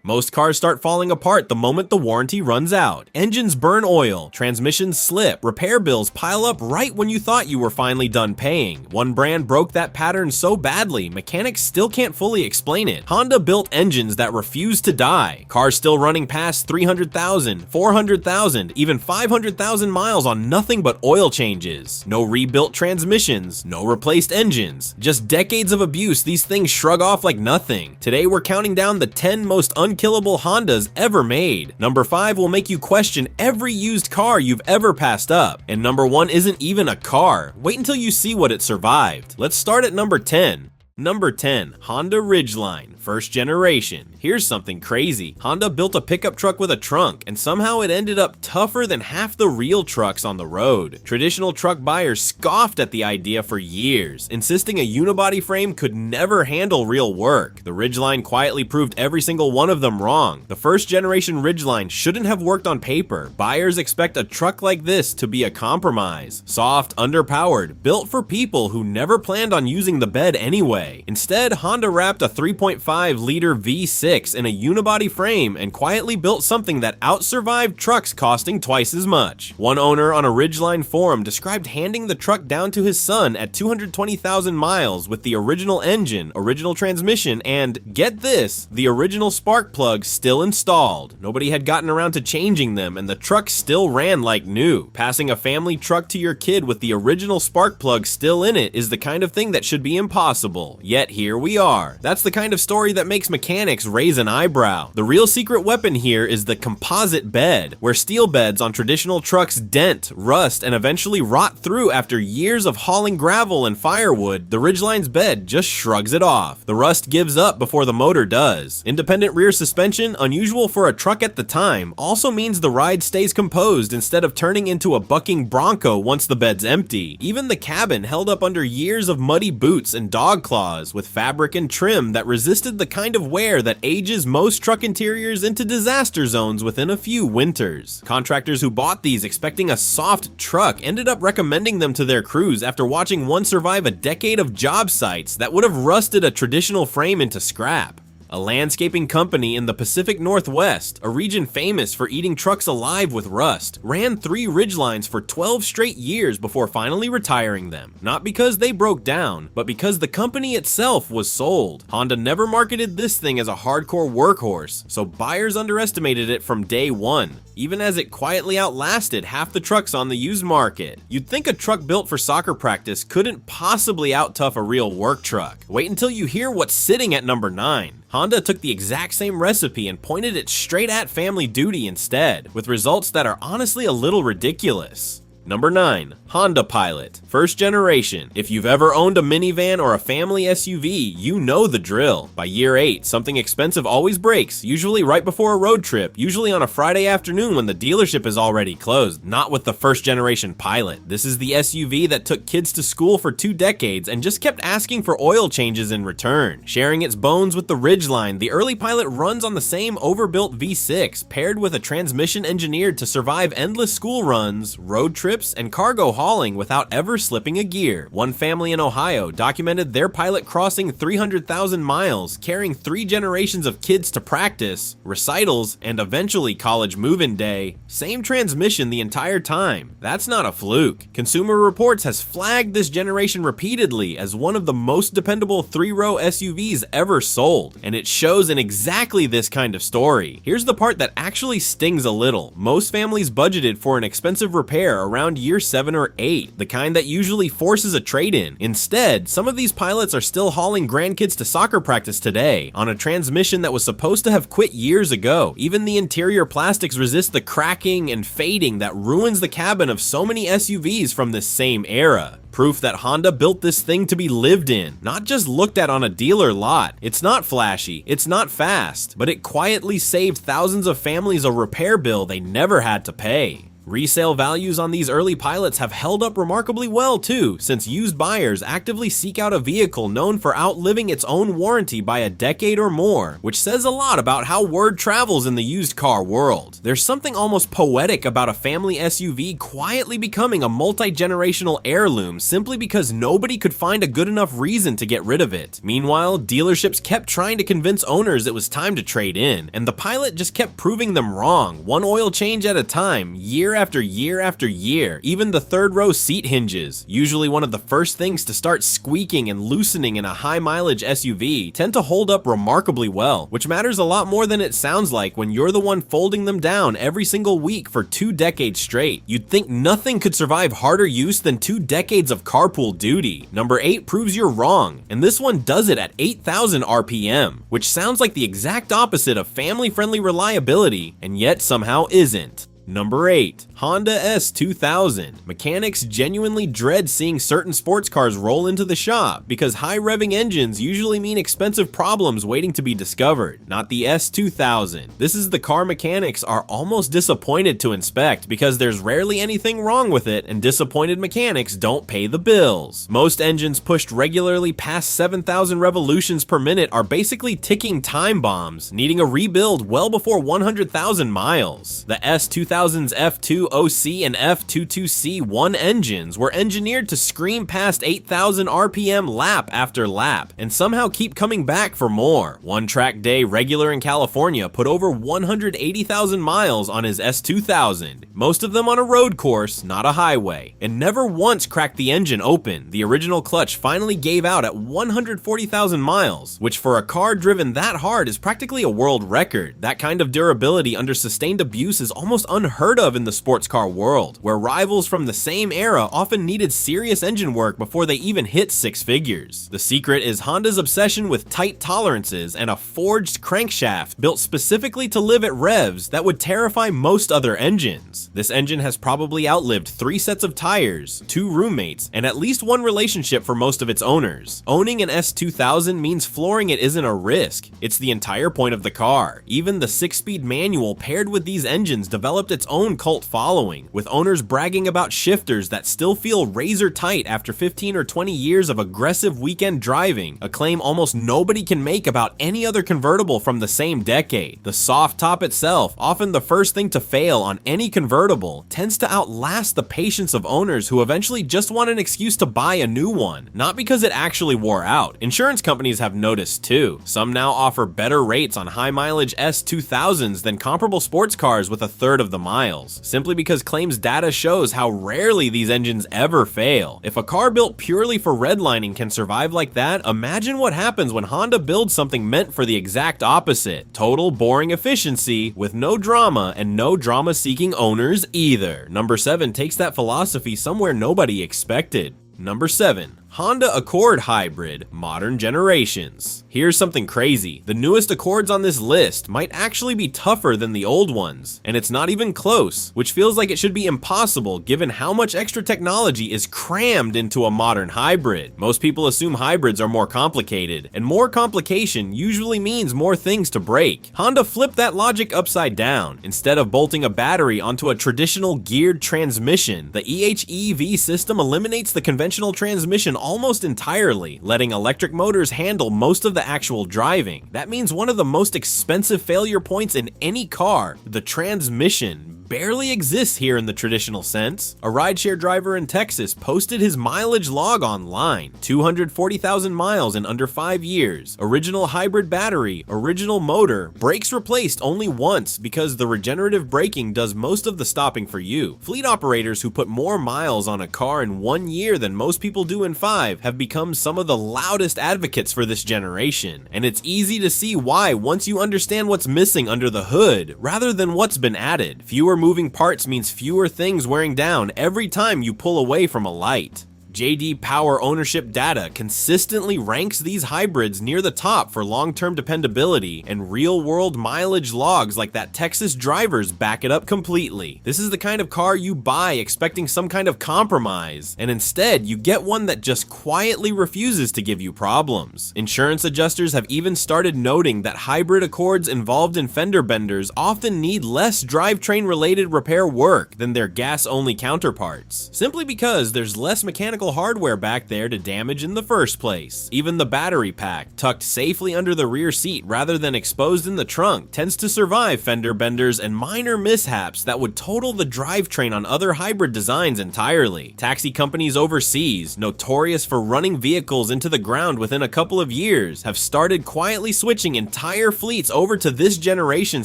Most cars start falling apart the moment the warranty runs out. Engines burn oil, transmissions slip, repair bills pile up right when you thought you were finally done paying. One brand broke that pattern so badly, mechanics still can't fully explain it. Honda built engines that refuse to die. Cars still running past 300,000, 400,000, even 500,000 miles on nothing but oil changes. No rebuilt transmissions, no replaced engines. Just decades of abuse, these things shrug off like nothing. Today we're counting down the 10 most unkillable Hondas ever made. Number 5 will make you question every used car you've ever passed up. And number 1 isn't even a car. Wait until you see what it survived. Let's start at number 10. Number 10, Honda Ridgeline, first generation. Here's something crazy. Honda built a pickup truck with a trunk, and somehow it ended up tougher than half the real trucks on the road. Traditional truck buyers scoffed at the idea for years, insisting a unibody frame could never handle real work. The Ridgeline quietly proved every single one of them wrong. The first generation Ridgeline shouldn't have worked on paper. Buyers expect a truck like this to be a compromise. Soft, underpowered, built for people who never planned on using the bed anyway. Instead, Honda wrapped a 3.5-liter V6 in a unibody frame and quietly built something that outsurvived trucks costing twice as much. One owner on a Ridgeline forum described handing the truck down to his son at 220,000 miles with the original engine, original transmission, and, get this, the original spark plugs still installed. Nobody had gotten around to changing them, and the truck still ran like new. Passing a family truck to your kid with the original spark plug still in it is the kind of thing that should be impossible. Yet here we are. That's the kind of story that makes mechanics raise an eyebrow. The real secret weapon here is the composite bed, where steel beds on traditional trucks dent, rust, and eventually rot through after years of hauling gravel and firewood. The Ridgeline's bed just shrugs it off. The rust gives up before the motor does. Independent rear suspension, unusual for a truck at the time, also means the ride stays composed instead of turning into a bucking bronco once the bed's empty. Even the cabin held up under years of muddy boots and dog claws with fabric and trim that resisted the kind of wear that ages most truck interiors into disaster zones within a few winters. Contractors who bought these expecting a soft truck ended up recommending them to their crews after watching one survive a decade of job sites that would have rusted a traditional frame into scrap. A landscaping company in the Pacific Northwest, a region famous for eating trucks alive with rust, ran 3 Ridgelines for 12 straight years before finally retiring them. Not because they broke down, but because the company itself was sold. Honda never marketed this thing as a hardcore workhorse, so buyers underestimated it from day one, even as it quietly outlasted half the trucks on the used market. You'd think a truck built for soccer practice couldn't possibly out-tough a real work truck. Wait until you hear what's sitting at number 9. Honda took the exact same recipe and pointed it straight at family duty instead, with results that are honestly a little ridiculous. Number 9, Honda Pilot, first generation. If you've ever owned a minivan or a family SUV, you know the drill. By year 8, something expensive always breaks, usually right before a road trip, usually on a Friday afternoon when the dealership is already closed. Not with the first generation Pilot. This is the SUV that took kids to school for 2 decades and just kept asking for oil changes in return. Sharing its bones with the Ridgeline, the early Pilot runs on the same overbuilt V6, paired with a transmission engineered to survive endless school runs, road trips, and cargo hauling without ever slipping a gear. One family in Ohio documented their Pilot crossing 300,000 miles, carrying 3 generations of kids to practice, recitals, and eventually college move-in day. Same transmission the entire time. That's not a fluke. Consumer Reports has flagged this generation repeatedly as one of the most dependable 3-row SUVs ever sold, and it shows in exactly this kind of story. Here's the part that actually stings a little. Most families budgeted for an expensive repair around year 7 or 8, the kind that usually forces a trade-in. Instead, some of these Pilots are still hauling grandkids to soccer practice today on a transmission that was supposed to have quit years ago. Even the interior plastics resist the cracking and fading that ruins the cabin of so many SUVs from this same era. Proof that Honda built this thing to be lived in, not just looked at on a dealer lot. It's not flashy, it's not fast, but it quietly saved thousands of families a repair bill they never had to pay. Resale values on these early pilots have held up remarkably well too, since used buyers actively seek out a vehicle known for outliving its own warranty by a decade or more, which says a lot about how word travels in the used car world. There's something almost poetic about a family SUV quietly becoming a multi-generational heirloom simply because nobody could find a good enough reason to get rid of it. Meanwhile, dealerships kept trying to convince owners it was time to trade in, and the Pilot just kept proving them wrong, one oil change at a time, year after year after year. Even the third row seat hinges, usually one of the first things to start squeaking and loosening in a high mileage SUV, tend to hold up remarkably well, which matters a lot more than it sounds like when you're the one folding them down every single week for 2 decades straight. You'd think nothing could survive harder use than 2 decades of carpool duty. Number 8 proves you're wrong, and this one does it at 8,000 RPM, which sounds like the exact opposite of family-friendly reliability, and yet somehow isn't. Number 8. Honda S2000. Mechanics genuinely dread seeing certain sports cars roll into the shop because high revving engines usually mean expensive problems waiting to be discovered. Not the S2000. This is the car mechanics are almost disappointed to inspect because there's rarely anything wrong with it and disappointed mechanics don't pay the bills. Most engines pushed regularly past 7,000 revolutions per minute are basically ticking time bombs, needing a rebuild well before 100,000 miles. The S2000's F2 OC and F22C1 engines were engineered to scream past 8,000 RPM lap after lap and somehow keep coming back for more. One track day regular in California put over 180,000 miles on his S2000, most of them on a road course, not a highway, and never once cracked the engine open. The original clutch finally gave out at 140,000 miles, which for a car driven that hard is practically a world record. That kind of durability under sustained abuse is almost unheard of in the sports car world, where rivals from the same era often needed serious engine work before they even hit 6 figures. The secret is Honda's obsession with tight tolerances and a forged crankshaft built specifically to live at revs that would terrify most other engines. This engine has probably outlived 3 sets of tires, 2 roommates, and at least 1 relationship for most of its owners. Owning an S2000 means flooring it isn't a risk, it's the entire point of the car. Even the 6-speed manual paired with these engines developed its own cult following, with owners bragging about shifters that still feel razor tight after 15 or 20 years of aggressive weekend driving, a claim almost nobody can make about any other convertible from the same decade. The soft top itself, often the first thing to fail on any convertible, tends to outlast the patience of owners who eventually just want an excuse to buy a new one, not because it actually wore out. Insurance companies have noticed too. Some now offer better rates on high mileage S2000s than comparable sports cars with a third of the miles, simply because claims data shows how rarely these engines ever fail. If a car built purely for redlining can survive like that, imagine what happens when Honda builds something meant for the exact opposite. Total boring efficiency with no drama and no drama-seeking owners either. Number 7 takes that philosophy somewhere nobody expected. Number 7. Honda Accord Hybrid, modern generations. Here's something crazy. The newest Accords on this list might actually be tougher than the old ones, and it's not even close, which feels like it should be impossible given how much extra technology is crammed into a modern hybrid. Most people assume hybrids are more complicated, and more complication usually means more things to break. Honda flipped that logic upside down. Instead of bolting a battery onto a traditional geared transmission, the EHEV system eliminates the conventional transmission almost entirely, letting electric motors handle most of the actual driving. That means one of the most expensive failure points in any car, the transmission, barely exists here in the traditional sense. A rideshare driver in Texas posted his mileage log online: 240,000 miles in under 5 years, original hybrid battery, original motor, brakes replaced only once because the regenerative braking does most of the stopping for you. Fleet operators who put more miles on a car in 1 year than most people do in 5 have become some of the loudest advocates for this generation, and it's easy to see why once you understand what's missing under the hood rather than what's been added. Fewer moving parts means fewer things wearing down every time you pull away from a light. JD Power ownership data consistently ranks these hybrids near the top for long-term dependability, and real-world mileage logs like that Texas driver's back it up completely. This is the kind of car you buy expecting some kind of compromise, and instead you get one that just quietly refuses to give you problems. Insurance adjusters have even started noting that hybrid Accords involved in fender benders often need less drivetrain-related repair work than their gas-only counterparts, simply because there's less mechanical hardware back there to damage in the first place. Even the battery pack, tucked safely under the rear seat rather than exposed in the trunk, tends to survive fender benders and minor mishaps that would total the drivetrain on other hybrid designs entirely. Taxi companies overseas, notorious for running vehicles into the ground within a couple of years, have started quietly switching entire fleets over to this generation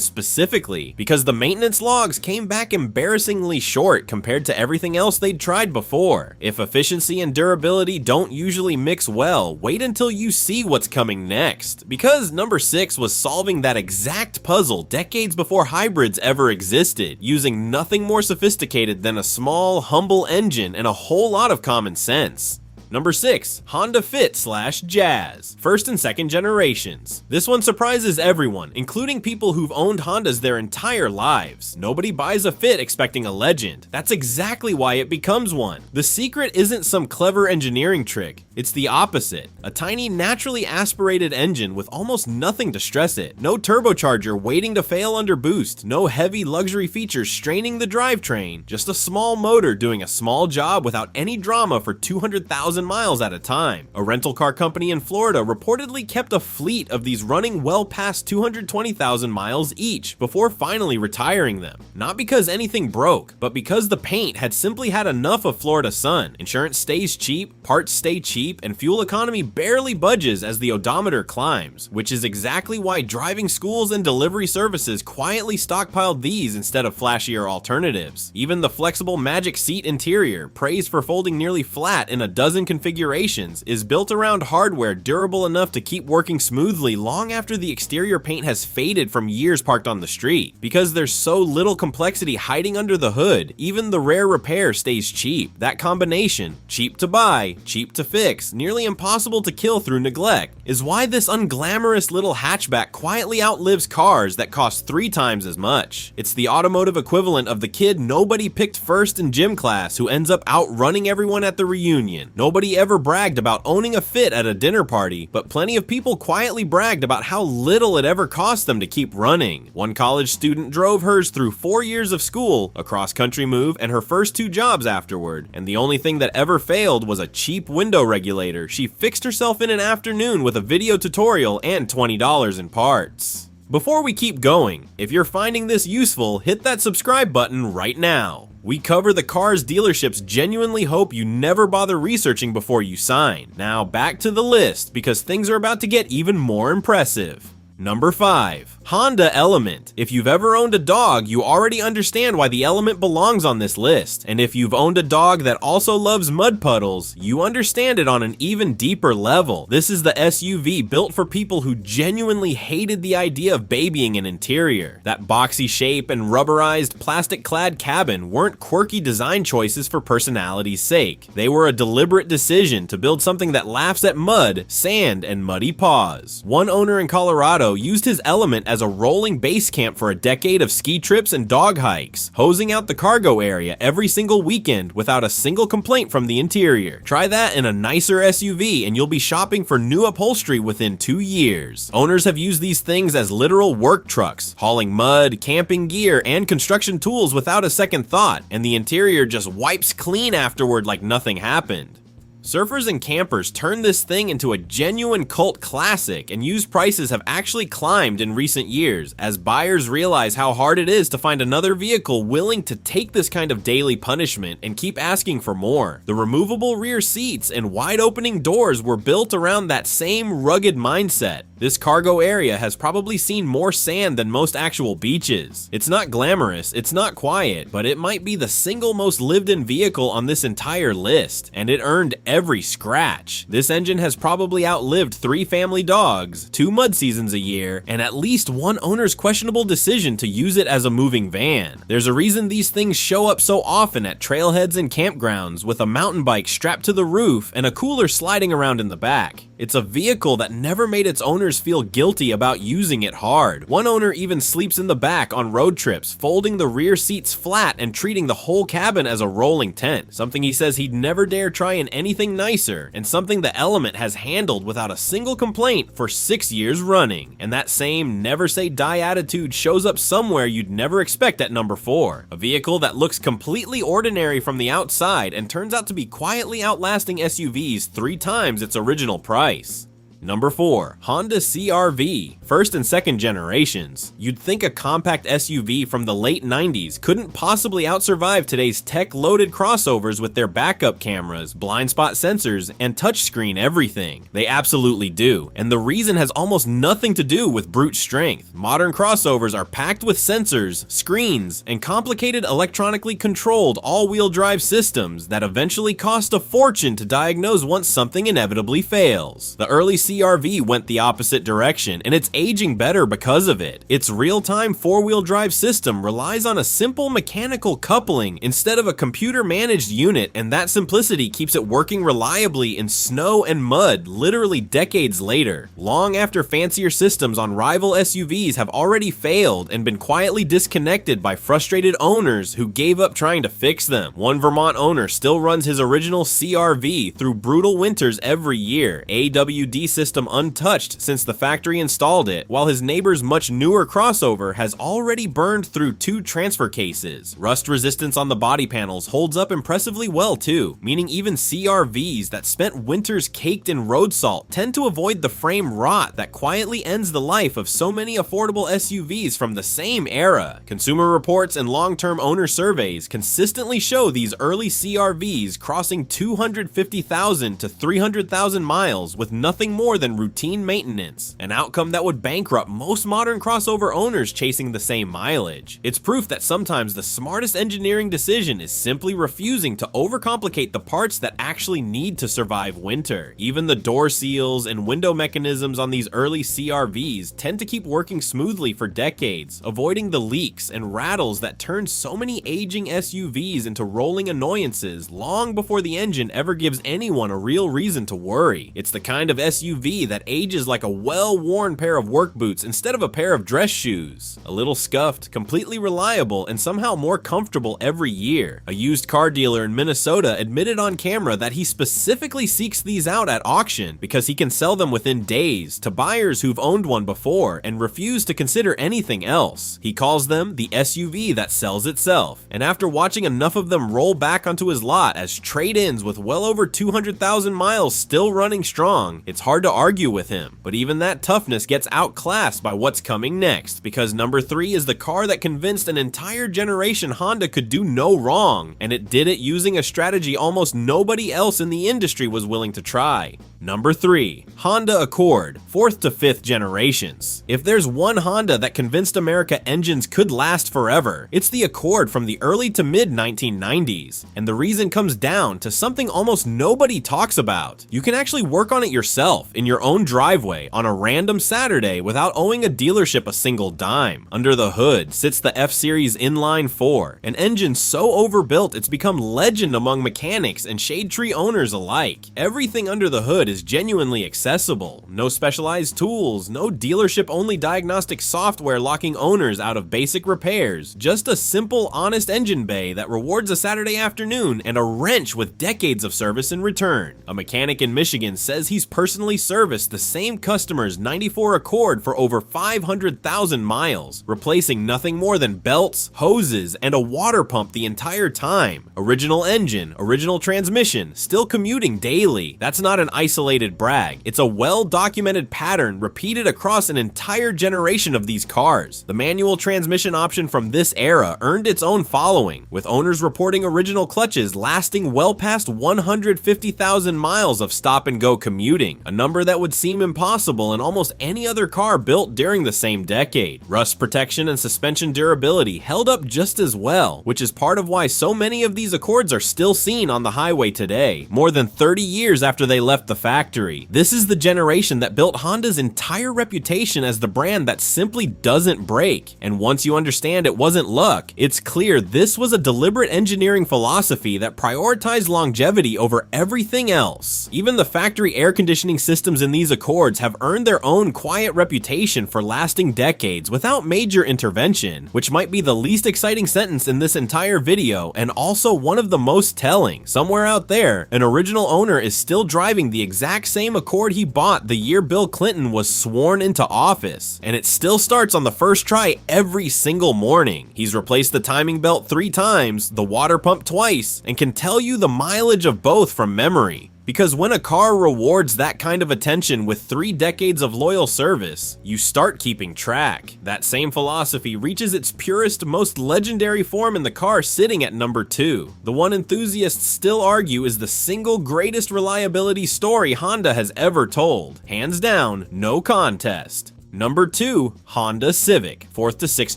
specifically because the maintenance logs came back embarrassingly short compared to everything else they'd tried before. If efficiency and durability don't usually mix well, wait until you see what's coming next, because number 6 was solving that exact puzzle decades before hybrids ever existed, using nothing more sophisticated than a small, humble engine and a whole lot of common sense. Number 6, Honda Fit/Jazz, first and second generations. This one surprises everyone, including people who've owned Hondas their entire lives. Nobody buys a Fit expecting a legend. That's exactly why it becomes one. The secret isn't some clever engineering trick. It's the opposite. A tiny, naturally aspirated engine with almost nothing to stress it. No turbocharger waiting to fail under boost. No heavy luxury features straining the drivetrain. Just a small motor doing a small job without any drama for 200,000 miles at a time. A rental car company in Florida reportedly kept a fleet of these running well past 220,000 miles each before finally retiring them. Not because anything broke, but because the paint had simply had enough of Florida sun. Insurance stays cheap, parts stay cheap, and fuel economy barely budges as the odometer climbs, which is exactly why driving schools and delivery services quietly stockpiled these instead of flashier alternatives. Even the flexible Magic Seat interior, praised for folding nearly flat in a dozen configurations, is built around hardware durable enough to keep working smoothly long after the exterior paint has faded from years parked on the street. Because there's so little complexity hiding under the hood, even the rare repair stays cheap. That combination, cheap to buy, cheap to fix, nearly impossible to kill through neglect, is why this unglamorous little hatchback quietly outlives cars that cost 3 times as much. It's the automotive equivalent of the kid nobody picked first in gym class who ends up outrunning everyone at the reunion. Nobody ever bragged about owning a Fit at a dinner party, but plenty of people quietly bragged about how little it ever cost them to keep running. One college student drove hers through 4 years of school, a cross-country move, and her first 2 jobs afterward, and the only thing that ever failed was a cheap window regulator she fixed herself in an afternoon with a video tutorial and $20 in parts. Before we keep going, if you're finding this useful, hit that subscribe button right now. We cover the cars dealerships genuinely hope you never bother researching before you sign. Now back to the list, because things are about to get even more impressive. Number 5, Honda Element. If you've ever owned a dog, you already understand why the Element belongs on this list. And if you've owned a dog that also loves mud puddles, you understand it on an even deeper level. This is the SUV built for people who genuinely hated the idea of babying an interior. That boxy shape and rubberized, plastic-clad cabin weren't quirky design choices for personality's sake. They were a deliberate decision to build something that laughs at mud, sand, and muddy paws. One owner in Colorado used his Element as a rolling base camp for a decade of ski trips and dog hikes, hosing out the cargo area every single weekend without a single complaint from the interior. Try that in a nicer SUV and you'll be shopping for new upholstery within 2 years. Owners have used these things as literal work trucks, hauling mud, camping gear, and construction tools without a second thought, and the interior just wipes clean afterward like nothing happened. Surfers and campers turned this thing into a genuine cult classic, and used prices have actually climbed in recent years as buyers realize how hard it is to find another vehicle willing to take this kind of daily punishment and keep asking for more. The removable rear seats and wide opening doors were built around that same rugged mindset. This cargo area has probably seen more sand than most actual beaches. It's not glamorous, it's not quiet, but it might be the single most lived-in vehicle on this entire list, and it earned every scratch. This engine has probably outlived 3 family dogs, 2 mud seasons a year, and at least one owner's questionable decision to use it as a moving van. There's a reason these things show up so often at trailheads and campgrounds, with a mountain bike strapped to the roof and a cooler sliding around in the back. It's a vehicle that never made its owners feel guilty about using it hard. One owner even sleeps in the back on road trips, folding the rear seats flat and treating the whole cabin as a rolling tent, something he says he'd never dare try in anything nicer, and something the Element has handled without a single complaint for 6 years running. And that same never say die attitude shows up somewhere you'd never expect at number 4. A vehicle that looks completely ordinary from the outside and turns out to be quietly outlasting SUVs 3 times its original price. Number 4. Honda CR-V, first and second generations. You'd think a compact SUV from the late 90s couldn't possibly outsurvive today's tech-loaded crossovers with their backup cameras, blind spot sensors, and touchscreen everything. They absolutely do, and the reason has almost nothing to do with brute strength. Modern crossovers are packed with sensors, screens, and complicated electronically controlled all-wheel drive systems that eventually cost a fortune to diagnose once something inevitably fails. The early CR-V went the opposite direction, and it's aging better because of it. Its real-time four-wheel drive system relies on a simple mechanical coupling instead of a computer-managed unit, and that simplicity keeps it working reliably in snow and mud literally decades later, long after fancier systems on rival SUVs have already failed and been quietly disconnected by frustrated owners who gave up trying to fix them. One Vermont owner still runs his original CR-V through brutal winters every year, AWD system untouched since the factory installed it, while his neighbor's much newer crossover has already burned through 2 transfer cases. Rust resistance on the body panels holds up impressively well too, meaning even CR-Vs that spent winters caked in road salt tend to avoid the frame rot that quietly ends the life of so many affordable SUVs from the same era. Consumer Reports and long-term owner surveys consistently show these early CR-Vs crossing 250,000 to 300,000 miles with nothing more than routine maintenance, an outcome that would bankrupt most modern crossover owners chasing the same mileage. It's proof that sometimes the smartest engineering decision is simply refusing to overcomplicate the parts that actually need to survive winter. Even the door seals and window mechanisms on these early CR-Vs tend to keep working smoothly for decades, avoiding the leaks and rattles that turn so many aging SUVs into rolling annoyances long before the engine ever gives anyone a real reason to worry. It's the kind of SUV that ages like a well-worn pair of work boots instead of a pair of dress shoes. A little scuffed, completely reliable, and somehow more comfortable every year. A used car dealer in Minnesota admitted on camera that he specifically seeks these out at auction because he can sell them within days to buyers who've owned one before and refuse to consider anything else. He calls them the SUV that sells itself, and after watching enough of them roll back onto his lot as trade-ins with well over 200,000 miles still running strong, it's hard to argue with him. But even that toughness gets outclassed by what's coming next, because number 3 is the car that convinced an entire generation Honda could do no wrong, and it did it using a strategy almost nobody else in the industry was willing to try. Number 3. Honda Accord, 4th to 5th generations. If there's one Honda that convinced America engines could last forever, it's the Accord from the early to mid 1990s. And the reason comes down to something almost nobody talks about. You can actually work on it yourself in your own driveway on a random Saturday without owing a dealership a single dime. Under the hood sits the F-Series Inline 4, an engine so overbuilt it's become legend among mechanics and shade tree owners alike. Everything under the hood is genuinely accessible. No specialized tools, no dealership-only diagnostic software locking owners out of basic repairs, just a simple, honest engine bay that rewards a Saturday afternoon and a wrench with decades of service in return. A mechanic in Michigan says he's personally serviced the same customer's 94 Accord for over 500,000 miles, replacing nothing more than belts, hoses, and a water pump the entire time. Original engine, original transmission, still commuting daily. That's not an isolated isolated brag. It's a well-documented pattern repeated across an entire generation of these cars. The manual transmission option from this era earned its own following, with owners reporting original clutches lasting well past 150,000 miles of stop-and-go commuting, a number that would seem impossible in almost any other car built during the same decade. Rust protection and suspension durability held up just as well, which is part of why so many of these Accords are still seen on the highway today, more than 30 years after they left the factory. This is the generation that built Honda's entire reputation as the brand that simply doesn't break, and once you understand it wasn't luck, it's clear this was a deliberate engineering philosophy that prioritized longevity over everything else. Even the factory air conditioning systems in these Accords have earned their own quiet reputation for lasting decades without major intervention, which might be the least exciting sentence in this entire video and also one of the most telling. Somewhere out there, an original owner is still driving the exact same Accord he bought the year Bill Clinton was sworn into office, and it still starts on the first try every single morning. He's replaced the timing belt 3 times, the water pump twice, and can tell you the mileage of both from memory. Because when a car rewards that kind of attention with 3 decades of loyal service, you start keeping track. That same philosophy reaches its purest, most legendary form in the car sitting at number 2. The one enthusiasts still argue is the single greatest reliability story Honda has ever told. Hands down, no contest. Number 2, Honda Civic, 4th to 6th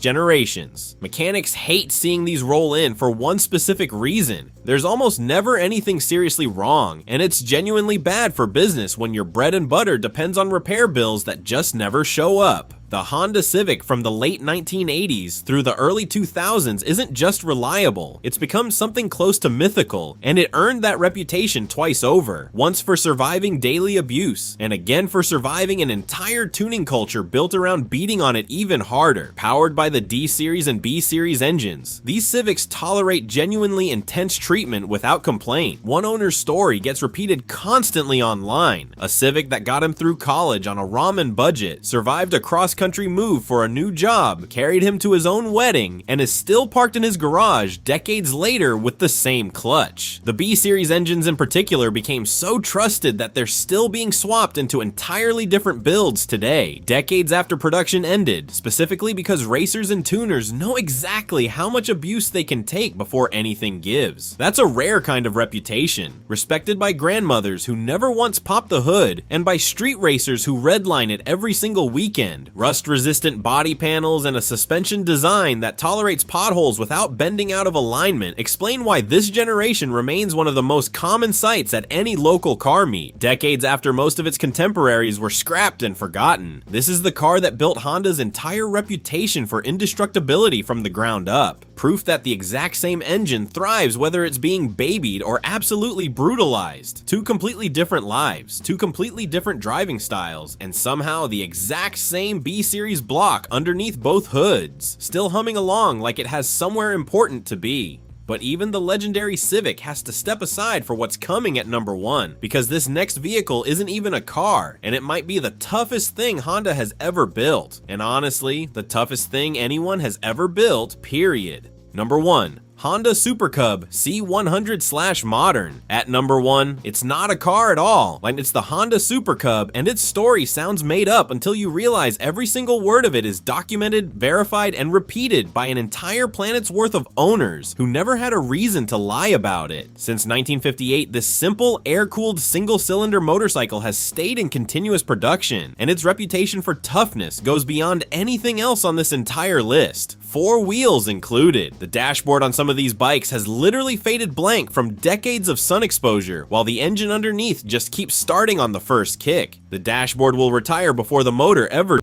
generations. Mechanics hate seeing these roll in for one specific reason. There's almost never anything seriously wrong, and it's genuinely bad for business when your bread and butter depends on repair bills that just never show up. The Honda Civic from the late 1980s through the early 2000s isn't just reliable, it's become something close to mythical, and it earned that reputation twice over, once for surviving daily abuse, and again for surviving an entire tuning culture built around beating on it even harder. Powered by the D-Series and B-Series engines, these Civics tolerate genuinely intense treatment without complaint. One owner's story gets repeated constantly online. A Civic that got him through college on a ramen budget, survived a cross-country move for a new job, carried him to his own wedding, and is still parked in his garage decades later with the same clutch. The B-Series engines in particular became so trusted that they're still being swapped into entirely different builds today, decades after production ended, specifically because racers and tuners know exactly how much abuse they can take before anything gives. That's a rare kind of reputation, respected by grandmothers who never once popped the hood, and by street racers who redline it every single weekend. Rust-resistant body panels and a suspension design that tolerates potholes without bending out of alignment explain why this generation remains one of the most common sights at any local car meet, decades after most of its contemporaries were scrapped and forgotten. This is the car that built Honda's entire reputation for indestructibility from the ground up. Proof that the exact same engine thrives whether it's being babied or absolutely brutalized. Two completely different lives, two completely different driving styles, and somehow the exact same B-Series block underneath both hoods, still humming along like it has somewhere important to be. But even the legendary Civic has to step aside for what's coming at number 1, because this next vehicle isn't even a car, and it might be the toughest thing Honda has ever built. And honestly, the toughest thing anyone has ever built, period. Number 1. Honda Super Cub C100/Modern. At number 1, it's not a car at all, and it's the Honda Super Cub, and its story sounds made up until you realize every single word of it is documented, verified, and repeated by an entire planet's worth of owners who never had a reason to lie about it. Since 1958, this simple, air-cooled, single-cylinder motorcycle has stayed in continuous production, and its reputation for toughness goes beyond anything else on this entire list. 4 wheels included. The dashboard on some of these bikes has literally faded blank from decades of sun exposure, while the engine underneath just keeps starting on the first kick. The dashboard will retire before the motor ever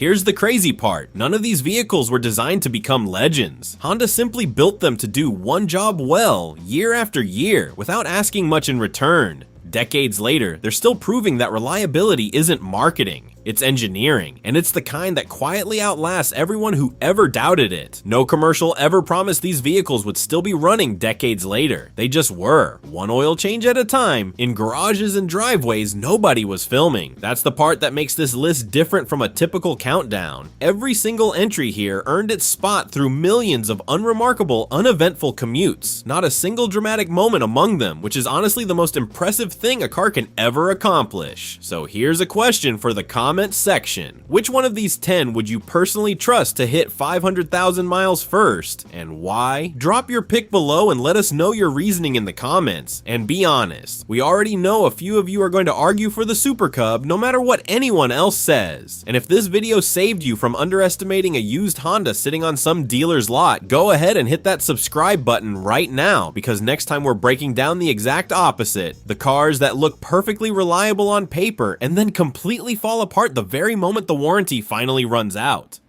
Here's the crazy part, none of these vehicles were designed to become legends. Honda simply built them to do one job well, year after year, without asking much in return. Decades later, they're still proving that reliability isn't marketing. It's engineering, and it's the kind that quietly outlasts everyone who ever doubted it. No commercial ever promised these vehicles would still be running decades later. They just were, one oil change at a time, in garages and driveways nobody was filming. That's the part that makes this list different from a typical countdown. Every single entry here earned its spot through millions of unremarkable, uneventful commutes. Not a single dramatic moment among them, which is honestly the most impressive thing a car can ever accomplish. So here's a question for the comment section. Which one of these 10 would you personally trust to hit 500,000 miles first, and why? Drop your pick below and let us know your reasoning in the comments. And be honest, we already know a few of you are going to argue for the Super Cub no matter what anyone else says. And if this video saved you from underestimating a used Honda sitting on some dealer's lot, go ahead and hit that subscribe button right now, because next time we're breaking down the exact opposite, the cars that look perfectly reliable on paper and then completely fall apart the very moment the warranty finally runs out.